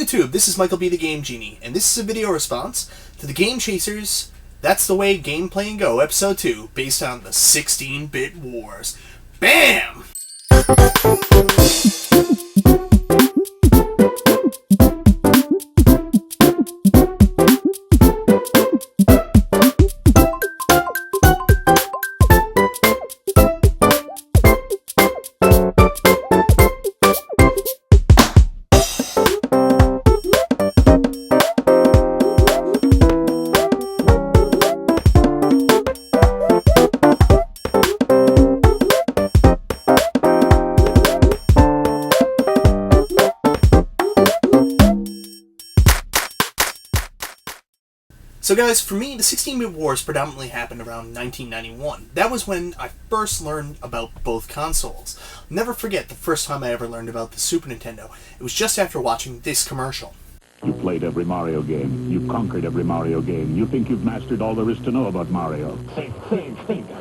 YouTube, this is Michael B. the Game Genie, and this is a video response to the Game Chasers That's the Way Game Play and Go Episode 2, based on the 16-bit wars. BAM! So guys, for me, the 16-bit wars predominantly happened around 1991. That was when I first learned about both consoles. I'll never forget the first time I ever learned about the Super Nintendo. It was just after watching this commercial. You played every Mario game. You conquered every Mario game. You think you've mastered all there is to know about Mario. Think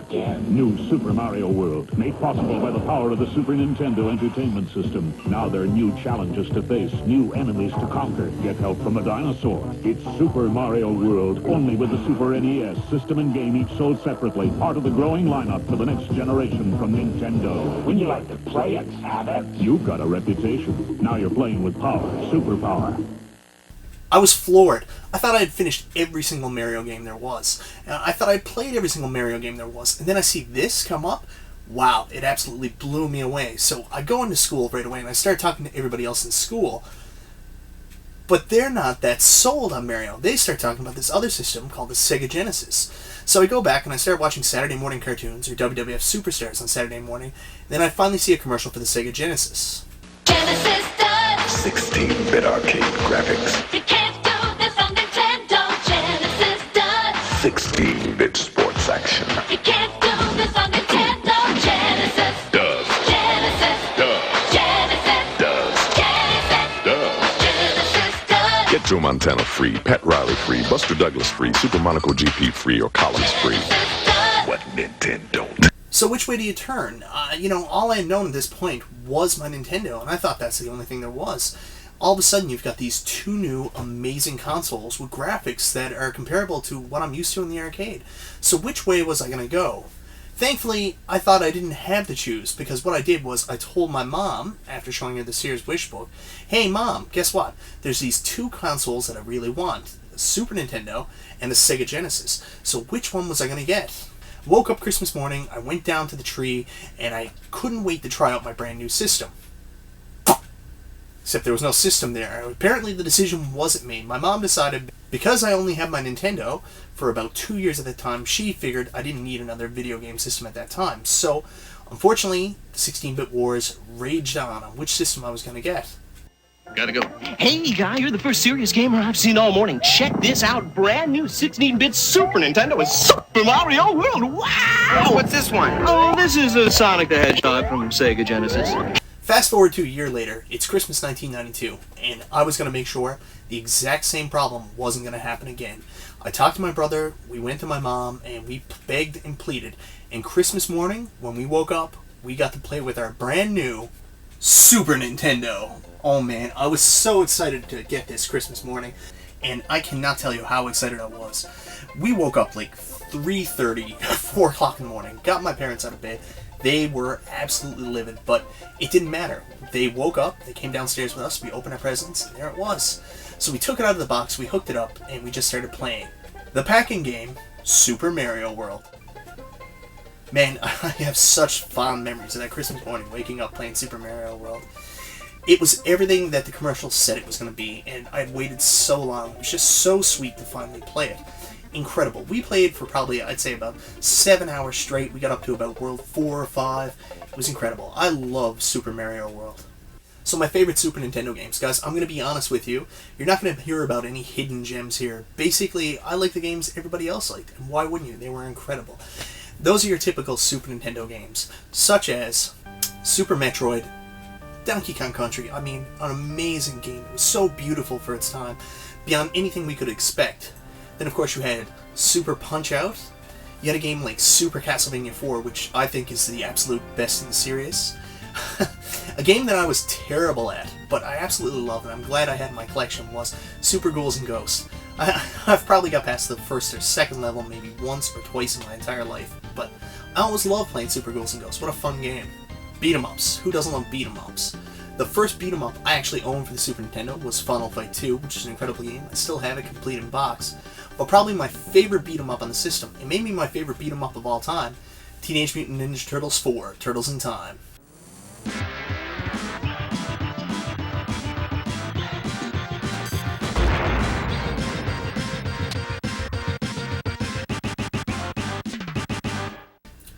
again. New Super Mario World, made possible by the power of the Super Nintendo Entertainment System. Now there are new challenges to face, new enemies to conquer. Get help from a dinosaur. It's Super Mario World, only with the Super NES system and game, each sold separately. Part of the growing lineup for the next generation from Nintendo. When you like to play it, have it. You've got a reputation. Now you're playing with power, superpower. I was floored. I thought I had finished every single Mario game there was. I thought I'd played every single Mario game there was. And then I see this come up. Wow, it absolutely blew me away. So I go into school right away and I start talking to everybody else in school. But they're not that sold on Mario. They start talking about this other system called the Sega Genesis. So I go back and I start watching Saturday morning cartoons or WWF Superstars on Saturday morning. And then I finally see a commercial for the Sega Genesis. Genesis does 16-bit arcade graphics. You can't do this on Nintendo. Genesis does 16-bit sports action. You can't do this on Nintendo. Genesis Does. Genesis Does. Genesis Does. Genesis Does. Genesis does. Get Joe Montana free, Pat Riley free, Buster Douglas free, Super Monaco GP free, or Collins free. Genesis does. What Nintendo don't? So which way do you turn? All I had known at this point was my Nintendo, and I thought that's the only thing there was. All of a sudden, you've got these two new amazing consoles with graphics that are comparable to what I'm used to in the arcade. So which way was I going to go? Thankfully, I thought I didn't have to choose, because what I did was I told my mom, after showing her the Sears Wish book, hey Mom, guess what? There's these two consoles that I really want, the Super Nintendo and the Sega Genesis. So which one was I going to get? Woke up Christmas morning, I went down to the tree, and I couldn't wait to try out my brand new system. Except there was no system there. Apparently the decision wasn't made. My mom decided, because I only had my Nintendo for about 2 years at the time, she figured I didn't need another video game system at that time. So, unfortunately, the 16-bit wars raged on which system I was going to get. Gotta go. Hey, guy, you're the first serious gamer I've seen all morning. Check this out. Brand new 16-bit Super Nintendo with Super Mario World. Wow! What's this one? Oh, this is a Sonic the Hedgehog from Sega Genesis. Fast forward to a year later, it's Christmas 1992, and I was going to make sure the exact same problem wasn't going to happen again. I talked to my brother, we went to my mom, and we begged and pleaded. And Christmas morning, when we woke up, we got to play with our brand new Super Nintendo. Oh man, I was so excited to get this Christmas morning, and I cannot tell you how excited I was. We woke up like 3:30, 4 o'clock in the morning, got my parents out of bed. They were absolutely livid, but it didn't matter. They woke up, they came downstairs with us, we opened our presents, and there it was. So we took it out of the box, we hooked it up, and we just started playing. The packing game, Super Mario World. Man, I have such fond memories of that Christmas morning, waking up playing Super Mario World. It was everything that the commercial said it was going to be, and I had waited so long. It was just so sweet to finally play it. Incredible. We played for probably, I'd say, about 7 hours straight. We got up to about World 4 or 5. It was incredible. I love Super Mario World. So my favorite Super Nintendo games, guys, I'm going to be honest with you. You're not going to hear about any hidden gems here. Basically, I like the games everybody else liked, and why wouldn't you? They were incredible. Those are your typical Super Nintendo games, such as Super Metroid, Donkey Kong Country. I mean, an amazing game. It was so beautiful for its time, beyond anything we could expect. Then, of course, you had Super Punch-Out. You had a game like Super Castlevania 4, which I think is the absolute best in the series. A game that I was terrible at, but I absolutely love and I'm glad I had in my collection was Super Ghouls and Ghosts. I've probably got past the first or second level maybe once or twice in my entire life, but I always loved playing Super Ghouls and Ghosts. What a fun game. Beat 'em ups. Who doesn't love beat 'em ups? The first beat 'em up I actually owned for the Super Nintendo was Final Fight 2, which is an incredible game. I still have it complete in box. But probably my favorite beat 'em up on the system, and maybe my favorite beat 'em up of all time, Teenage Mutant Ninja Turtles 4, Turtles in Time.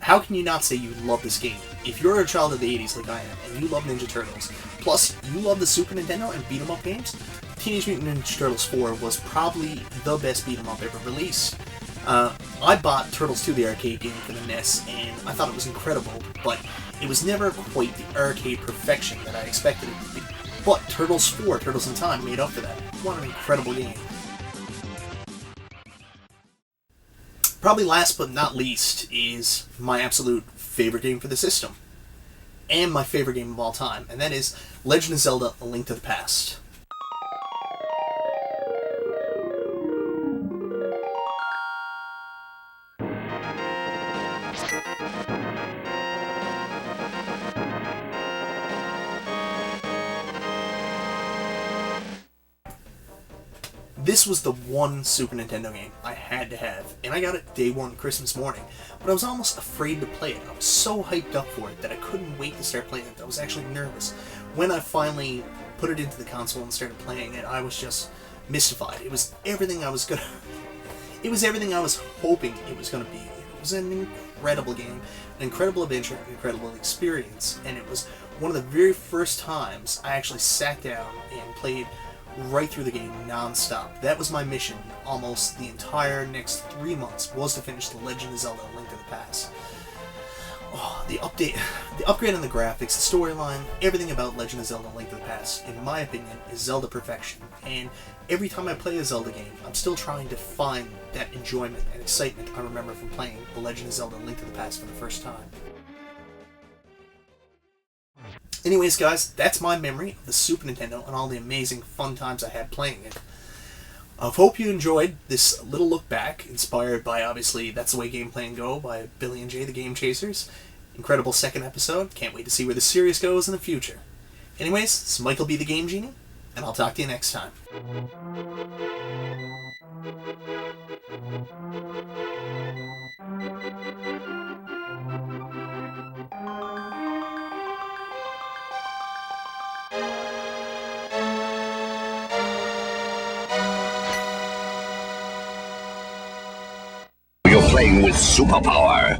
How can you not say you love this game? If you're a child of the 80s like I am, and you love Ninja Turtles, plus you love the Super Nintendo and beat 'em up games, Teenage Mutant Ninja Turtles 4 was probably the best beat 'em up ever released. I bought Turtles 2, the arcade game, for the NES, and I thought it was incredible, but it was never quite the arcade perfection that I expected it to be. But Turtles 4, Turtles in Time, made up for that. What an incredible game. Probably last but not least is my absolute favorite game for the system, and my favorite game of all time, and that is Legend of Zelda: A Link to the Past. This was the one Super Nintendo game I had to have, and I got it day one Christmas morning, but I was almost afraid to play it. I was so hyped up for it that I couldn't wait to start playing it. I was actually nervous. When I finally put it into the console and started playing it, I was just mystified. It was everything I was hoping it was gonna be. It was an incredible game, an incredible adventure, an incredible experience, and it was one of the very first times I actually sat down and played right through the game non-stop. That was my mission almost the entire next 3 months, was to finish The Legend of Zelda: A Link to the Past. Oh, the upgrade on the graphics, the storyline, everything about Legend of Zelda: A Link to the Past, in my opinion, is Zelda perfection. And every time I play a Zelda game, I'm still trying to find that enjoyment and excitement I remember from playing The Legend of Zelda: A Link to the Past for the first time. Anyways, guys, that's my memory of the Super Nintendo and all the amazing fun times I had playing it. I hope you enjoyed this little look back, inspired by, obviously, That's the Way Game Plan Go by Billy and Jay, the Game Chasers. Incredible second episode. Can't wait to see where the series goes in the future. Anyways, this is Michael B. the Game Genie, and I'll talk to you next time. You're playing with superpower.